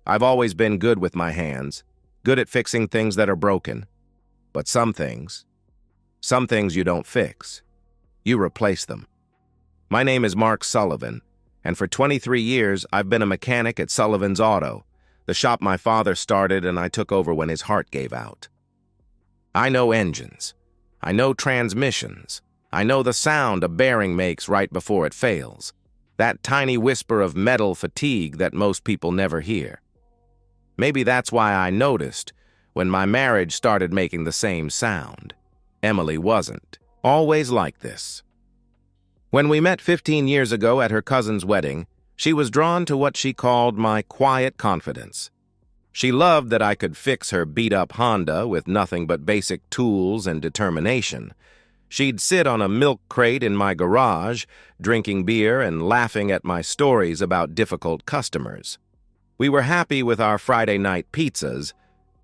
I've always been good with my hands, good at fixing things that are broken. But some things you don't fix. You replace them. My name is Mark Sullivan, and for 23 years I've been a mechanic at Sullivan's Auto, the shop my father started and I took over when his heart gave out. I know engines. I know transmissions. I know the sound a bearing makes right before it fails. That tiny whisper of metal fatigue that most people never hear. Maybe that's why I noticed when my marriage started making the same sound. Emily wasn't always like this. When we met 15 years ago at her cousin's wedding, she was drawn to what she called my quiet confidence. She loved that I could fix her beat-up Honda with nothing but basic tools and determination. She'd sit on a milk crate in my garage, drinking beer and laughing at my stories about difficult customers. We were happy with our Friday night pizzas,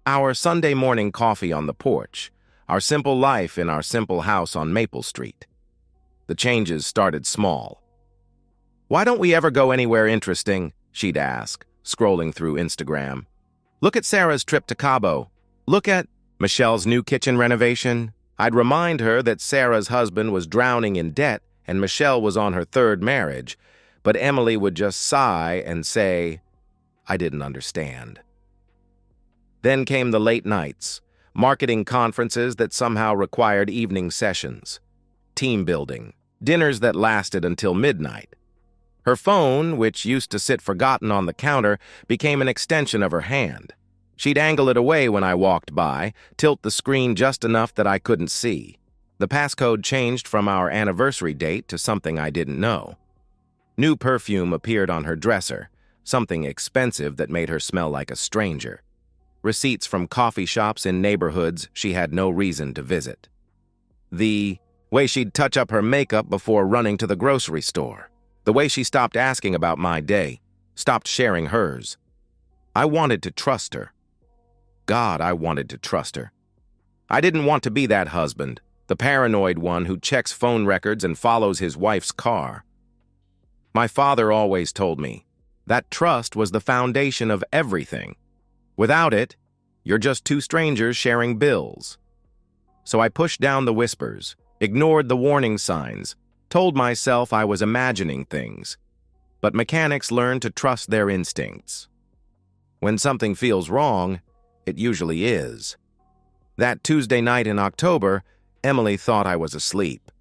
our Sunday morning coffee on the porch, our simple life in our simple house on Maple Street. The changes started small. "Why don't we ever go anywhere interesting?" she'd ask, scrolling through Instagram. "Look at Sarah's trip to Cabo. Look at Michelle's new kitchen renovation." I'd remind her that Sarah's husband was drowning in debt and Michelle was on her third marriage, but Emily would just sigh and say, I didn't understand. Then came the late nights, marketing conferences that somehow required evening sessions, team building, dinners that lasted until midnight. Her phone, which used to sit forgotten on the counter, became an extension of her hand. She'd angle it away when I walked by, tilt the screen just enough that I couldn't see. The passcode changed from our anniversary date to something I didn't know. New perfume appeared on her dresser, something expensive that made her smell like a stranger. Receipts from coffee shops in neighborhoods she had no reason to visit. The way she'd touch up her makeup before running to the grocery store. The way she stopped asking about my day, stopped sharing hers. I wanted to trust her. God, I wanted to trust her. I didn't want to be that husband, the paranoid one who checks phone records and follows his wife's car. My father always told me that trust was the foundation of everything. Without it, you're just two strangers sharing bills. So I pushed down the whispers, ignored the warning signs, told myself I was imagining things. But mechanics learn to trust their instincts. When something feels wrong, it usually is. That Tuesday night in October, Emily thought I was asleep.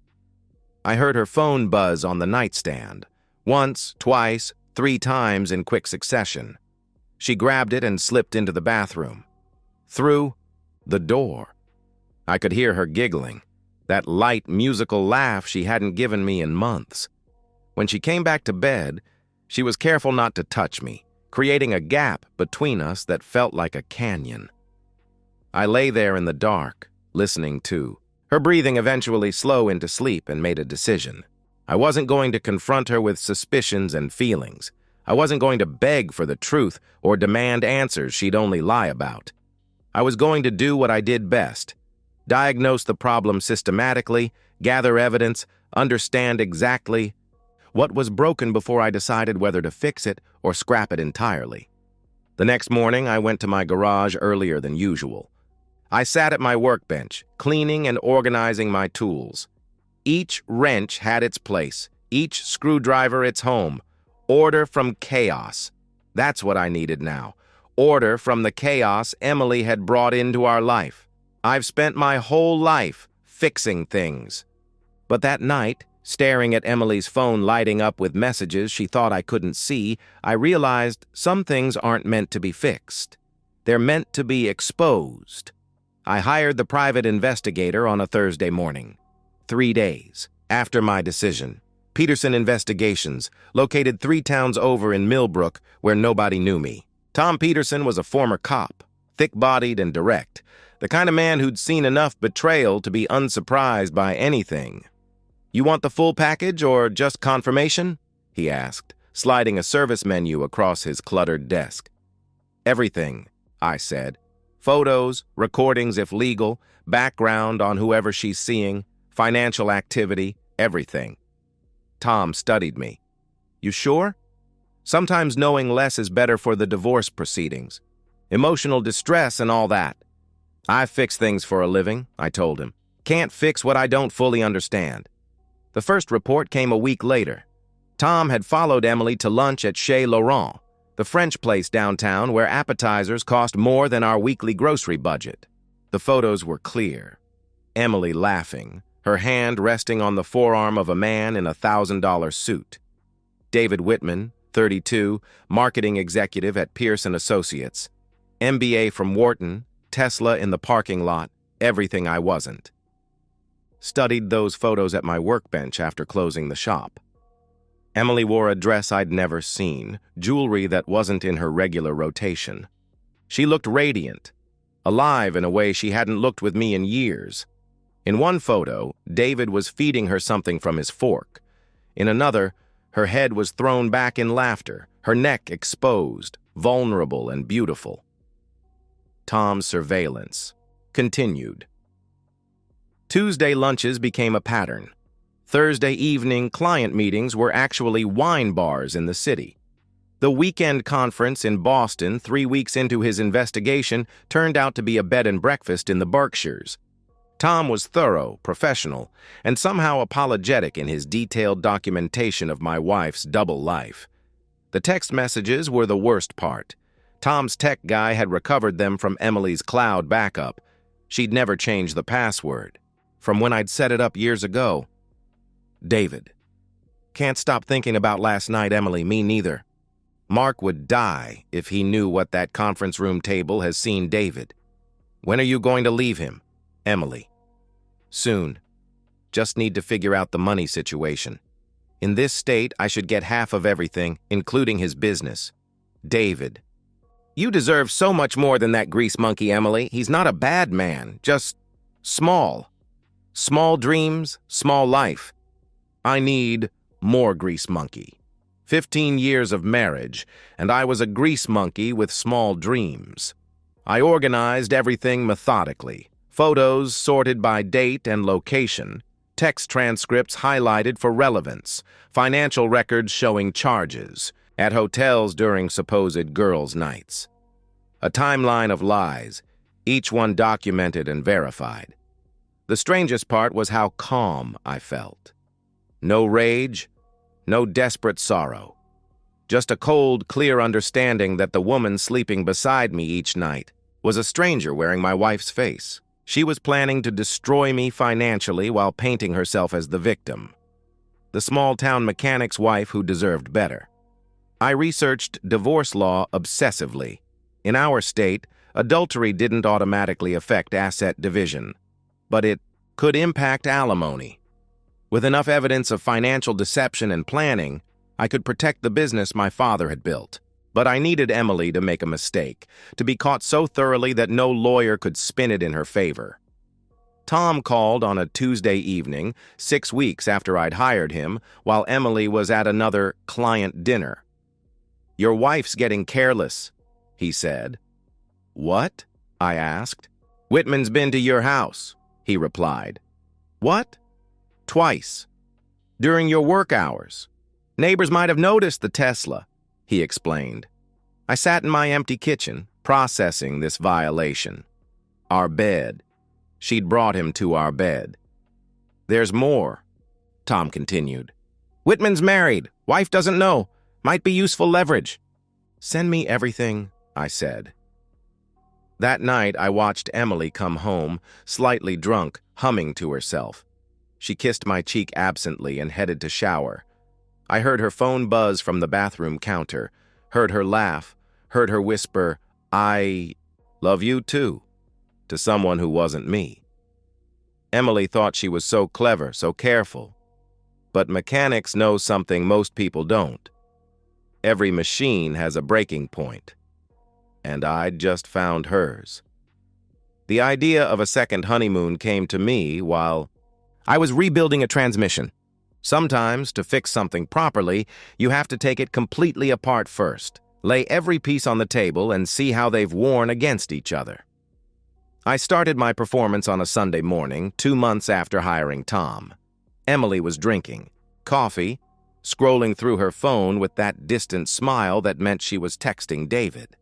I heard her phone buzz on the nightstand, once, twice, 3 times in quick succession. She grabbed it and slipped into the bathroom. Through the door. I could hear her giggling, that light musical laugh she hadn't given me in months. When she came back to bed, she was careful not to touch me, creating a gap between us that felt like a canyon. I lay there in the dark, listening too. Her breathing eventually slowed into sleep and made a decision. I wasn't going to confront her with suspicions and feelings. I wasn't going to beg for the truth or demand answers she'd only lie about. I was going to do what I did best: diagnose the problem systematically, gather evidence, understand exactly what was broken before I decided whether to fix it or scrap it entirely. The next morning, I went to my garage earlier than usual. I sat at my workbench, cleaning and organizing my tools. Each wrench had its place, each screwdriver its home. Order from chaos. That's what I needed now. Order from the chaos Emily had brought into our life. I've spent my whole life fixing things. But that night, staring at Emily's phone lighting up with messages she thought I couldn't see, I realized some things aren't meant to be fixed. They're meant to be exposed. I hired the private investigator on a Thursday morning. 3 days after my decision, Peterson Investigations, located 3 towns over in Millbrook, where nobody knew me. Tom Peterson was a former cop, thick-bodied and direct, the kind of man who'd seen enough betrayal to be unsurprised by anything. "You want the full package or just confirmation?" he asked, sliding a service menu across his cluttered desk. "Everything," I said. "Photos, recordings if legal, background on whoever she's seeing, financial activity, everything." Tom studied me. "You sure?" Sometimes knowing less is better for the divorce proceedings. Emotional distress and all that. I fix things for a living, I told him. Can't fix what I don't fully understand. The first report came a week later. Tom had followed Emily to lunch at Chez Laurent, the French place downtown where appetizers cost more than our weekly grocery budget. The photos were clear. Emily laughing, her hand resting on the forearm of a man in a $1,000 suit. David Whitman, 32, marketing executive at Pierce & Associates. MBA from Wharton, Tesla in the parking lot, everything I wasn't. Studied those photos at my workbench after closing the shop. Emily wore a dress I'd never seen, jewelry that wasn't in her regular rotation. She looked radiant, alive in a way she hadn't looked with me in years. In one photo, David was feeding her something from his fork. In another, her head was thrown back in laughter, her neck exposed, vulnerable and beautiful. Tom's surveillance continued. Tuesday lunches became a pattern. Thursday evening client meetings were actually wine bars in the city. The weekend conference in Boston 3 weeks into his investigation turned out to be a bed and breakfast in the Berkshires. Tom was thorough, professional, and somehow apologetic in his detailed documentation of my wife's double life. The text messages were the worst part. Tom's tech guy had recovered them from Emily's cloud backup. She'd never changed the password. From when I'd set it up years ago. David. Can't stop thinking about last night, Emily, me neither. Mark would die if he knew what that conference room table has seen David. When are you going to leave him? Emily. Soon. Just need to figure out the money situation. In this state, I should get half of everything, including his business. David. You deserve so much more than that grease monkey, Emily. He's not a bad man, just small. Small dreams, small life. I need more grease monkey. 15 years of marriage, and I was a grease monkey with small dreams. I organized everything methodically. Photos sorted by date and location. Text transcripts highlighted for relevance. Financial records showing charges. At hotels during supposed girls' nights. A timeline of lies, each one documented and verified. The strangest part was how calm I felt. No rage, no desperate sorrow. Just a cold, clear understanding that the woman sleeping beside me each night was a stranger wearing my wife's face. She was planning to destroy me financially while painting herself as the victim. The small-town mechanic's wife who deserved better. I researched divorce law obsessively. In our state, adultery didn't automatically affect asset division, but it could impact alimony. With enough evidence of financial deception and planning, I could protect the business my father had built. But I needed Emily to make a mistake, to be caught so thoroughly that no lawyer could spin it in her favor. Tom called on a Tuesday evening, 6 weeks after I'd hired him, while Emily was at another client dinner. Your wife's getting careless, he said. What? I asked. Whitman's been to your house, he replied. What? Twice. During your work hours. Neighbors might have noticed the Tesla, he explained. I sat in my empty kitchen, processing this violation. Our bed. She'd brought him to our bed. There's more, Tom continued. Whitman's married. Wife doesn't know. Might be useful leverage. Send me everything, I said. That night, I watched Emily come home, slightly drunk, humming to herself. She kissed my cheek absently and headed to shower. I heard her phone buzz from the bathroom counter, heard her laugh, heard her whisper, I love you too, to someone who wasn't me. Emily thought she was so clever, so careful. But mechanics know something most people don't. Every machine has a breaking point. And I'd just found hers. The idea of a second honeymoon came to me while I was rebuilding a transmission. Sometimes, to fix something properly, you have to take it completely apart first, lay every piece on the table, and see how they've worn against each other. I started my performance on a Sunday morning, 2 months after hiring Tom. Emily was drinking. Coffee, scrolling through her phone with that distant smile that meant she was texting David.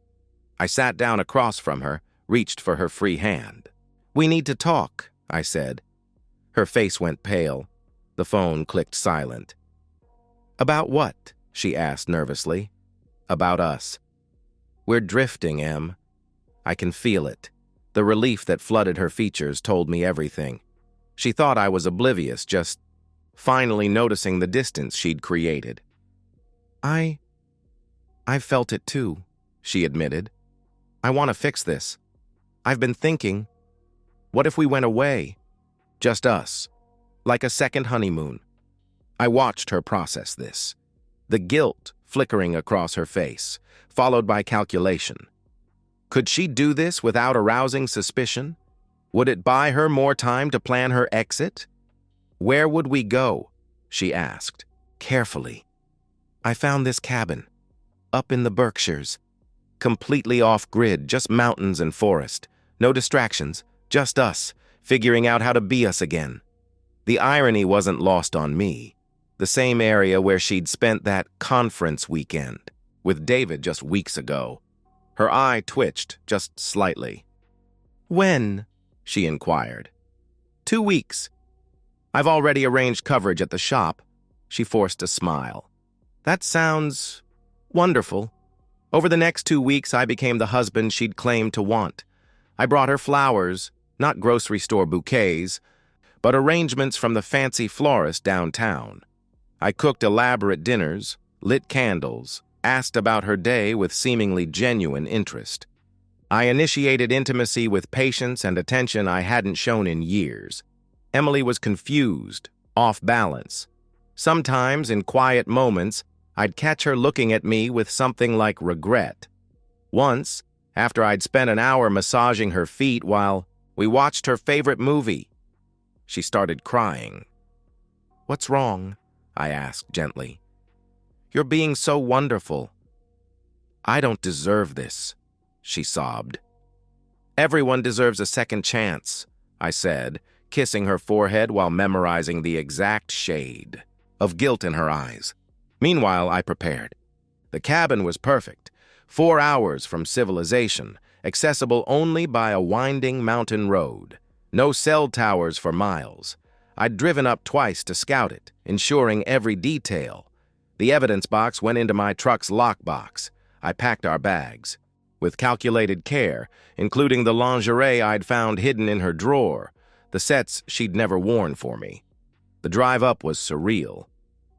I sat down across from her, reached for her free hand. "We need to talk," I said. Her face went pale. The phone clicked silent. "About what?" she asked nervously. "About us. We're drifting, Em. I can feel it." The relief that flooded her features told me everything. She thought I was oblivious, just finally noticing the distance she'd created. I felt it too," she admitted. "I want to fix this. I've been thinking, what if we went away? Just us, like a second honeymoon." I watched her process this, the guilt flickering across her face, followed by calculation. Could she do this without arousing suspicion? Would it buy her more time to plan her exit? "Where would we go?" she asked, carefully. "I found this cabin, up in the Berkshires, completely off-grid, just mountains and forest. No distractions, just us, figuring out how to be us again." The irony wasn't lost on me. The same area where she'd spent that conference weekend with David just weeks ago. Her eye twitched just slightly. "When?" she inquired. 2 weeks. I've already arranged coverage at the shop." She forced a smile. "That sounds wonderful." Over the next 2 weeks, I became the husband she'd claimed to want. I brought her flowers, not grocery store bouquets, but arrangements from the fancy florist downtown. I cooked elaborate dinners, lit candles, asked about her day with seemingly genuine interest. I initiated intimacy with patience and attention I hadn't shown in years. Emily was confused, off balance. Sometimes, in quiet moments, I'd catch her looking at me with something like regret. Once, after I'd spent an hour massaging her feet while we watched her favorite movie, she started crying. "What's wrong?" I asked gently. "You're being so wonderful." "I don't deserve this," she sobbed. "Everyone deserves a second chance," I said, kissing her forehead while memorizing the exact shade of guilt in her eyes. Meanwhile, I prepared. The cabin was perfect, 4 hours from civilization, accessible only by a winding mountain road. No cell towers for miles. I'd driven up twice to scout it, ensuring every detail. The evidence box went into my truck's lockbox. I packed our bags. With calculated care, including the lingerie I'd found hidden in her drawer, the sets she'd never worn for me. The drive up was surreal.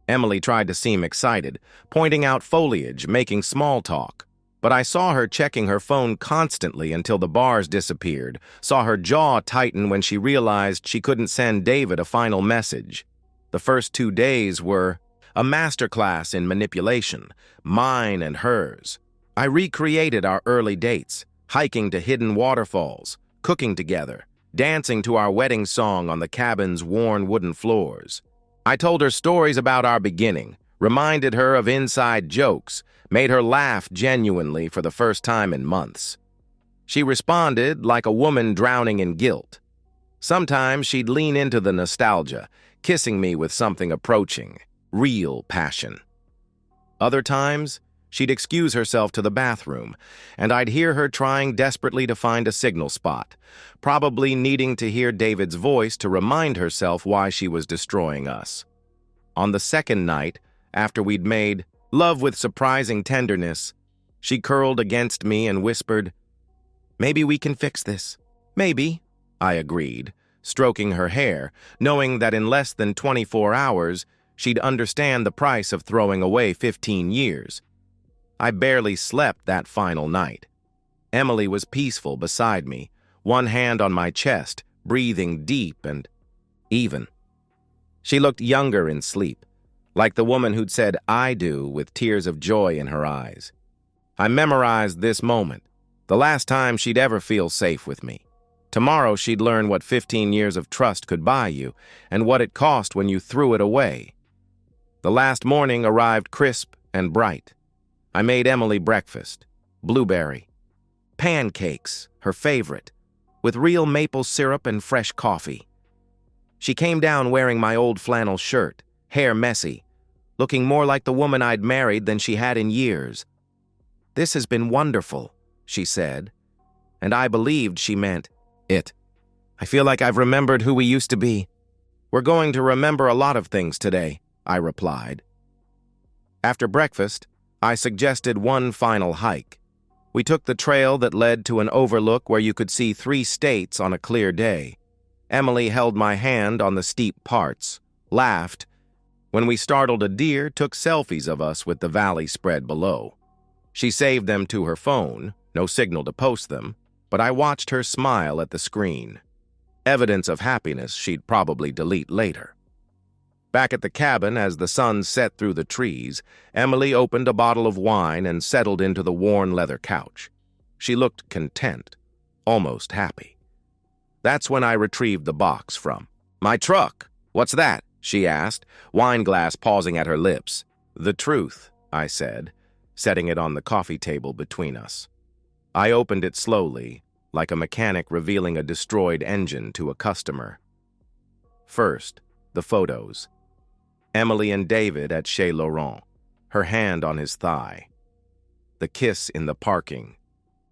Emily tried to seem excited, pointing out foliage, making small talk. But I saw her checking her phone constantly until the bars disappeared, saw her jaw tighten when she realized she couldn't send David a final message. The first 2 days were a masterclass in manipulation, mine and hers. I recreated our early dates, hiking to hidden waterfalls, cooking together, dancing to our wedding song on the cabin's worn wooden floors. I told her stories about our beginning, reminded her of inside jokes, made her laugh genuinely for the first time in months. She responded like a woman drowning in guilt. Sometimes she'd lean into the nostalgia, kissing me with something approaching, real passion. Other times, she'd excuse herself to the bathroom, and I'd hear her trying desperately to find a signal spot, probably needing to hear David's voice to remind herself why she was destroying us. On the second night, after we'd made love with surprising tenderness, she curled against me and whispered, "Maybe we can fix this." "Maybe," I agreed, stroking her hair, knowing that in less than 24 hours, she'd understand the price of throwing away 15 years. I barely slept that final night. Emily was peaceful beside me, one hand on my chest, breathing deep and even. She looked younger in sleep, like the woman who'd said "I do" with tears of joy in her eyes. I memorized this moment, the last time she'd ever feel safe with me. Tomorrow she'd learn what 15 years of trust could buy you and what it cost when you threw it away. The last morning arrived crisp and bright. I made Emily breakfast, blueberry, pancakes, her favorite, with real maple syrup and fresh coffee. She came down wearing my old flannel shirt, hair messy, looking more like the woman I'd married than she had in years. "This has been wonderful," she said, and I believed she meant it. "I feel like I've remembered who we used to be." "We're going to remember a lot of things today," I replied. After breakfast, I suggested one final hike. We took the trail that led to an overlook where you could see 3 states on a clear day. Emily held my hand on the steep parts, laughed. When we startled a deer, took selfies of us with the valley spread below. She saved them to her phone, no signal to post them, but I watched her smile at the screen. Evidence of happiness she'd probably delete later. Back at the cabin, as the sun set through the trees, Emily opened a bottle of wine and settled into the worn leather couch. She looked content, almost happy. That's when I retrieved the box from. "My truck. What's that?" she asked, wine glass pausing at her lips. "The truth," I said, setting it on the coffee table between us. I opened it slowly, like a mechanic revealing a destroyed engine to a customer. First, the photos. Emily and David at Chez Laurent, her hand on his thigh. The kiss in the parking.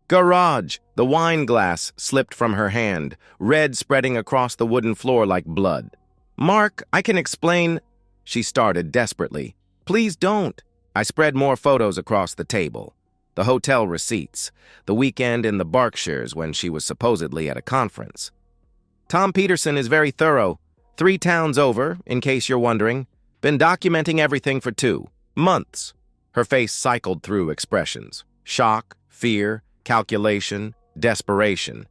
Garage! The wine glass slipped from her hand, red spreading across the wooden floor like blood. "Mark, I can explain," she started desperately. "Please don't." I spread more photos across the table. The hotel receipts, the weekend in the Berkshires when she was supposedly at a conference. "Tom Peterson is very thorough. 3 towns over, in case you're wondering. Been documenting everything for 2 months. Her face cycled through expressions. Shock, fear, calculation, desperation.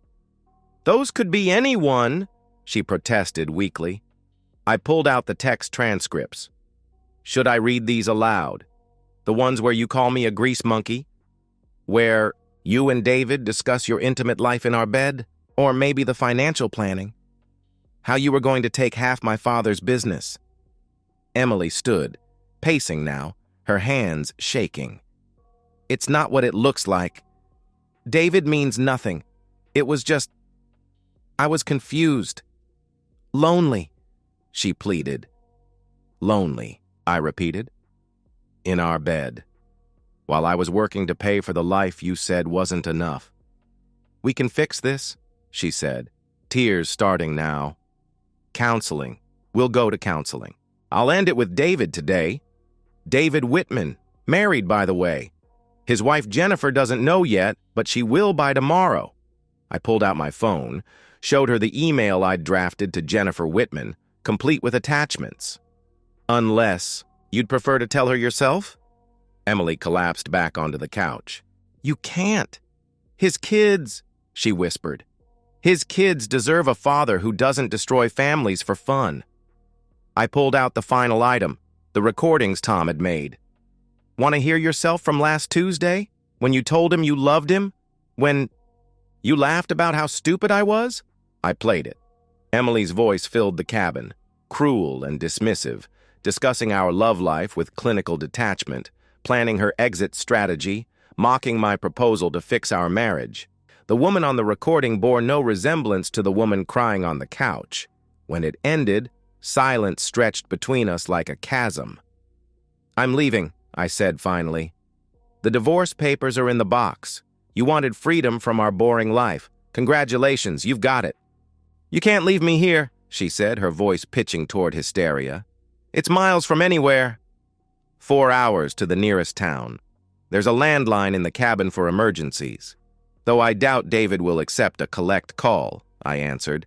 "Those could be anyone," she protested weakly. I pulled out the text transcripts. "Should I read these aloud? The ones where you call me a grease monkey? Where you and David discuss your intimate life in our bed? Or maybe the financial planning? How you were going to take half my father's business?" Emily stood, pacing now, her hands shaking. "It's not what it looks like. David means nothing. It was just... I was confused. Lonely," she pleaded. "Lonely," I repeated. "In our bed. While I was working to pay for the life you said wasn't enough." "We can fix this," she said, tears starting now. "Counseling. We'll go to counseling. I'll end it with David today. David Whitman, married, by the way. His wife Jennifer doesn't know yet, but she will by tomorrow." I pulled out my phone, showed her the email I'd drafted to Jennifer Whitman, complete with attachments. "Unless you'd prefer to tell her yourself?" Emily collapsed back onto the couch. "You can't. His kids," she whispered. "His kids deserve a father who doesn't destroy families for fun." I pulled out the final item, the recordings Tom had made. "Want to hear yourself from last Tuesday? When you told him you loved him? When you laughed about how stupid I was?" I played it. Emily's voice filled the cabin, cruel and dismissive, discussing our love life with clinical detachment, planning her exit strategy, mocking my proposal to fix our marriage. The woman on the recording bore no resemblance to the woman crying on the couch. When it ended, silence stretched between us like a chasm. "I'm leaving," I said finally. "The divorce papers are in the box. You wanted freedom from our boring life. Congratulations, you've got it." "You can't leave me here," she said, her voice pitching toward hysteria. "It's miles from anywhere." 4 hours to the nearest town. There's a landline in the cabin for emergencies. Though I doubt David will accept a collect call, I answered.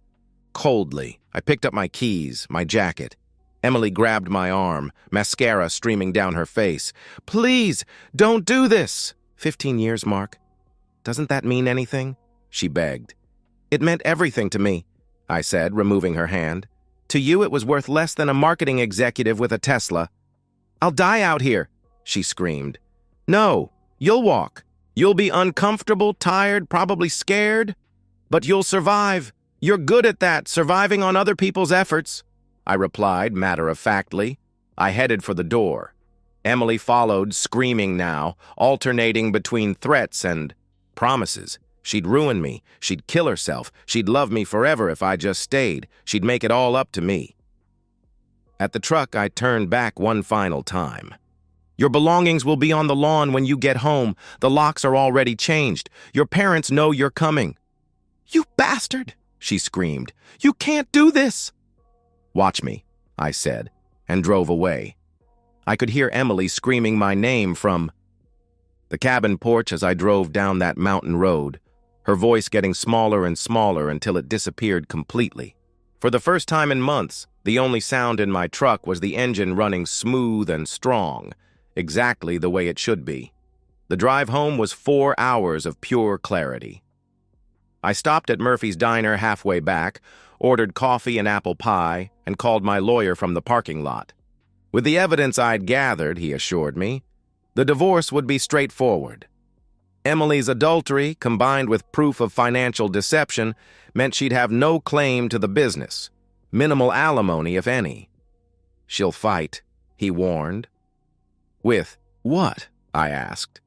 Coldly, I picked up my keys, my jacket. Emily grabbed my arm, mascara streaming down her face. "Please, don't do this!" 15 years, Mark. "Doesn't that mean anything?" she begged. "It meant everything to me," I said, removing her hand. "To you, it was worth less than a marketing executive with a Tesla." "I'll die out here," she screamed. "No, you'll walk. You'll be uncomfortable, tired, probably scared. But you'll survive. You're good at that, surviving on other people's efforts," I replied matter-of-factly. I headed for the door. Emily followed, screaming now, alternating between threats and promises. She'd ruin me. She'd kill herself. She'd love me forever if I just stayed. She'd make it all up to me. At the truck, I turned back one final time. Your belongings will be on the lawn when you get home. The locks are already changed. Your parents know you're coming. You bastard, she screamed. You can't do this. Watch me, I said, and drove away. I could hear Emily screaming my name from the cabin porch as I drove down that mountain road, her voice getting smaller and smaller until it disappeared completely. For the first time in months, the only sound in my truck was the engine running smooth and strong, exactly the way it should be. The drive home was 4 hours of pure clarity. I stopped at Murphy's Diner halfway back, ordered coffee and apple pie, and called my lawyer from the parking lot. With the evidence I'd gathered, he assured me, the divorce would be straightforward. Emily's adultery, combined with proof of financial deception, meant she'd have no claim to the business, minimal alimony, if any. She'll fight, he warned. With what? I asked.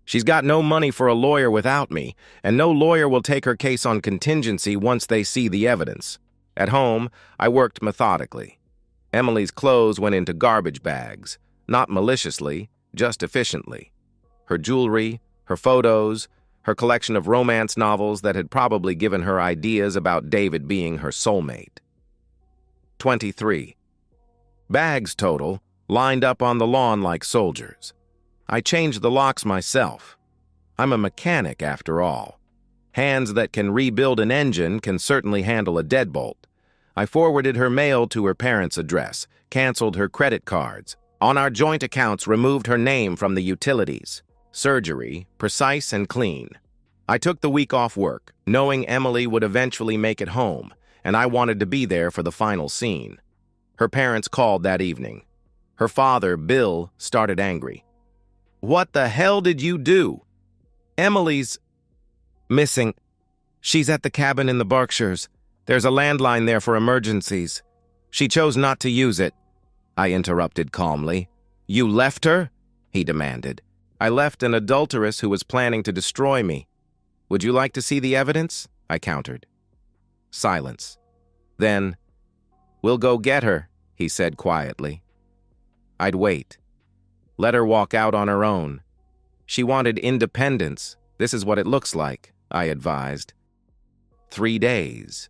She's got no money for a lawyer without me, and no lawyer will take her case on contingency once they see the evidence. At home, I worked methodically. Emily's clothes went into garbage bags, not maliciously, just efficiently. Her jewelry, her photos, her collection of romance novels that had probably given her ideas about David being her soulmate. 23. Bags total, lined up on the lawn like soldiers. I changed the locks myself. I'm a mechanic, after all. Hands that can rebuild an engine can certainly handle a deadbolt. I forwarded her mail to her parents' address, canceled her credit cards. On our joint accounts, removed her name from the utilities. Surgery, precise and clean. I took the week off work, knowing Emily would eventually make it home, and I wanted to be there for the final scene. Her parents called that evening. Her father, Bill, started angry. What the hell did you do? Emily's missing. She's at the cabin in the Berkshires. There's a landline there for emergencies. She chose not to use it. I interrupted calmly. You left her? He demanded. I left an adulteress who was planning to destroy me. Would you like to see the evidence? I countered. Silence. Then, we'll go get her, he said quietly. I'd wait. Let her walk out on her own. She wanted independence. This is what it looks like, I advised. 3 days.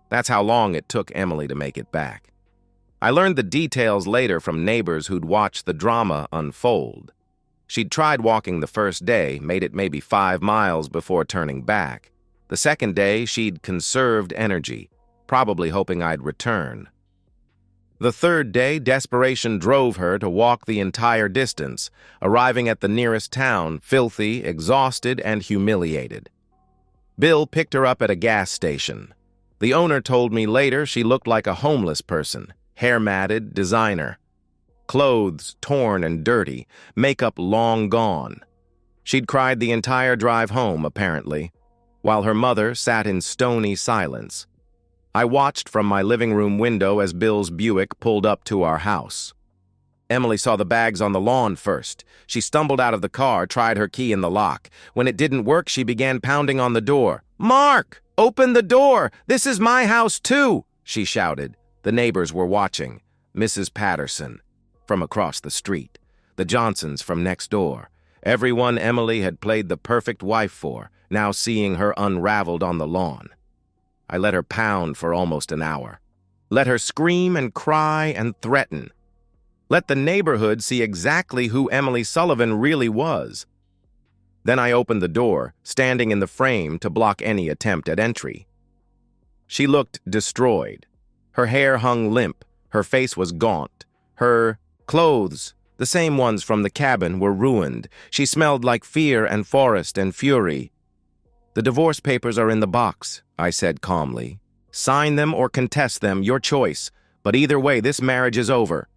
That's how long it took Emily to make it back. I learned the details later from neighbors who'd watched the drama unfold. She'd tried walking the first day, made it maybe 5 miles before turning back. The second day, she'd conserved energy, probably hoping I'd return. The third day, desperation drove her to walk the entire distance, arriving at the nearest town, filthy, exhausted, and humiliated. Bill picked her up at a gas station. The owner told me later she looked like a homeless person, hair matted, designer. Clothes torn and dirty, makeup long gone. She'd cried the entire drive home, apparently, while her mother sat in stony silence. I watched from my living room window as Bill's Buick pulled up to our house. Emily saw the bags on the lawn first. She stumbled out of the car, tried her key in the lock. When it didn't work, she began pounding on the door. "Mark, open the door! This is my house, too!" she shouted. The neighbors were watching. Mrs. Patterson from across the street. The Johnsons from next door. Everyone Emily had played the perfect wife for, now seeing her unraveled on the lawn. I let her pound for almost an hour. Let her scream and cry and threaten. Let the neighborhood see exactly who Emily Sullivan really was. Then I opened the door, standing in the frame to block any attempt at entry. She looked destroyed. Her hair hung limp. Her face was gaunt. Her clothes, the same ones from the cabin, were ruined. She smelled like fear and forest and fury. "The divorce papers are in the box," I said calmly. "Sign them or contest them, your choice. But either way, this marriage is over."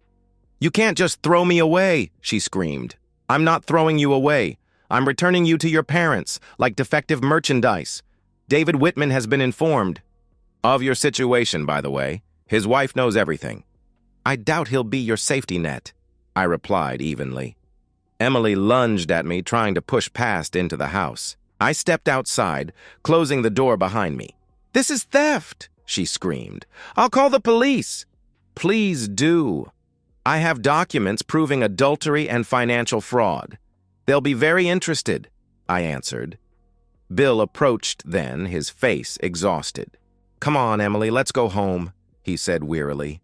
"You can't just throw me away," she screamed. "I'm not throwing you away. I'm returning you to your parents, like defective merchandise. David Whitman has been informed of your situation, by the way. His wife knows everything." "I doubt he'll be your safety net," I replied evenly. Emily lunged at me, trying to push past into the house. I stepped outside, closing the door behind me. "This is theft," she screamed. "I'll call the police." Please do. I have documents proving adultery and financial fraud. They'll be very interested, I answered. Bill approached then, his face exhausted. Come on, Emily, let's go home, he said wearily.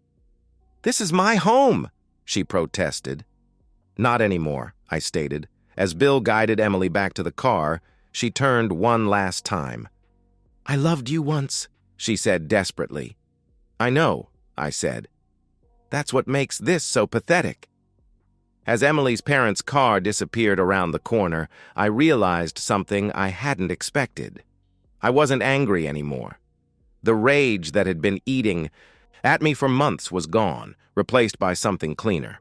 This is my home, she protested. Not anymore, I stated. As Bill guided Emily back to the car, she turned one last time. I loved you once, she said desperately. I know, I said. That's what makes this so pathetic. As Emily's parents' car disappeared around the corner, I realized something I hadn't expected. I wasn't angry anymore. The rage that had been eating at me for months was gone, replaced by something cleaner.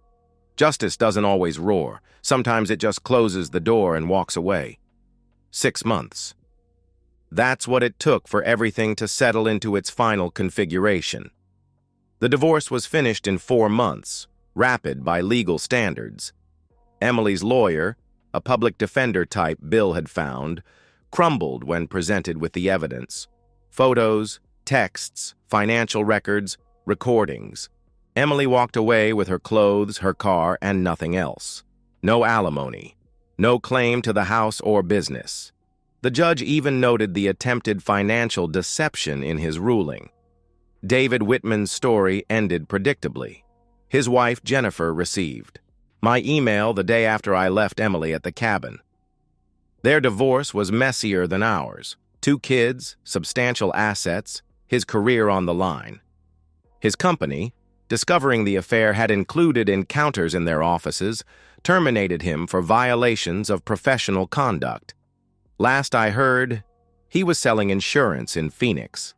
Justice doesn't always roar. Sometimes it just closes the door and walks away. 6 months. That's what it took for everything to settle into its final configuration. The divorce was finished in 4 months, rapid by legal standards. Emily's lawyer, a public defender type Bill had found, crumbled when presented with the evidence. Photos, texts, financial records, recordings. Emily walked away with her clothes, her car, and nothing else. No alimony. No claim to the house or business. The judge even noted the attempted financial deception in his ruling. David Whitman's story ended predictably. His wife, Jennifer, received my email the day after I left Emily at the cabin. Their divorce was messier than ours. 2 kids, substantial assets, his career on the line. His company, discovering the affair had included encounters in their offices, terminated him for violations of professional conduct. Last I heard, he was selling insurance in Phoenix.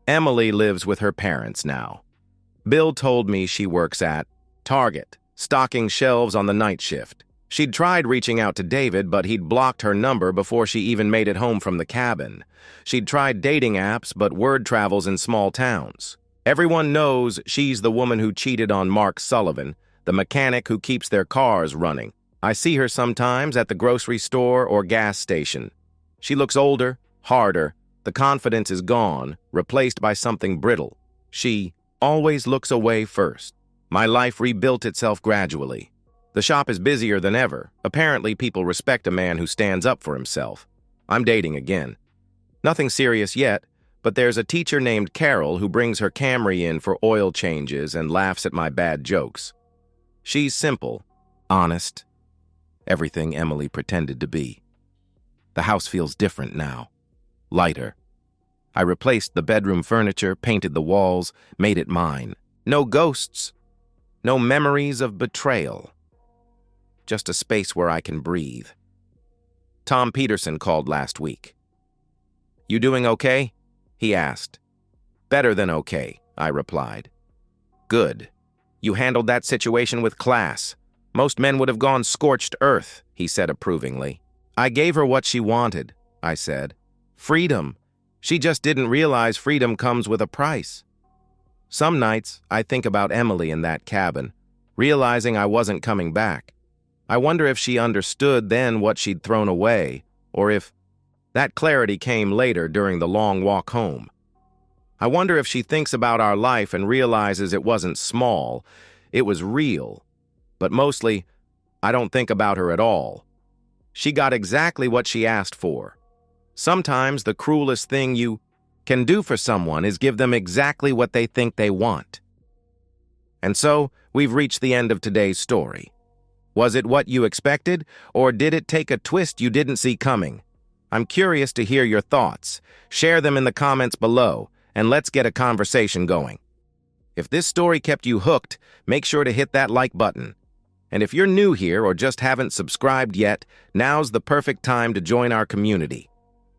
Emily lives with her parents now. Bill told me she works at Target, stocking shelves on the night shift. She'd tried reaching out to David, but he'd blocked her number before she even made it home from the cabin. She'd tried dating apps, but word travels in small towns. Everyone knows she's the woman who cheated on Mark Sullivan, the mechanic who keeps their cars running. I see her sometimes at the grocery store or gas station. She looks older, harder. The confidence is gone, replaced by something brittle. She always looks away first. My life rebuilt itself gradually. The shop is busier than ever. Apparently, people respect a man who stands up for himself. I'm dating again. Nothing serious yet, but there's a teacher named Carol who brings her Camry in for oil changes and laughs at my bad jokes. She's simple, honest, everything Emily pretended to be. The house feels different now. Lighter. I replaced the bedroom furniture, painted the walls, made it mine. No ghosts. No memories of betrayal. Just a space where I can breathe. Tom Peterson called last week. You doing okay? He asked. Better than okay, I replied. Good. You handled that situation with class. Most men would have gone scorched earth, he said approvingly. I gave her what she wanted, I said. Freedom. She just didn't realize freedom comes with a price. Some nights, I think about Emily in that cabin, realizing I wasn't coming back. I wonder if she understood then what she'd thrown away, or if that clarity came later during the long walk home. I wonder if she thinks about our life and realizes it wasn't small, it was real. But mostly, I don't think about her at all. She got exactly what she asked for. Sometimes the cruelest thing you can do for someone is give them exactly what they think they want. And so, we've reached the end of today's story. Was it what you expected, or did it take a twist you didn't see coming? I'm curious to hear your thoughts. Share them in the comments below, and let's get a conversation going. If this story kept you hooked, make sure to hit that like button. And if you're new here or just haven't subscribed yet, now's the perfect time to join our community.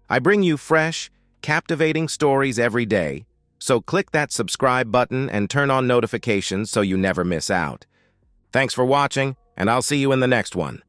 I bring you fresh, captivating stories every day, so click that subscribe button and turn on notifications so you never miss out. Thanks for watching, and I'll see you in the next one.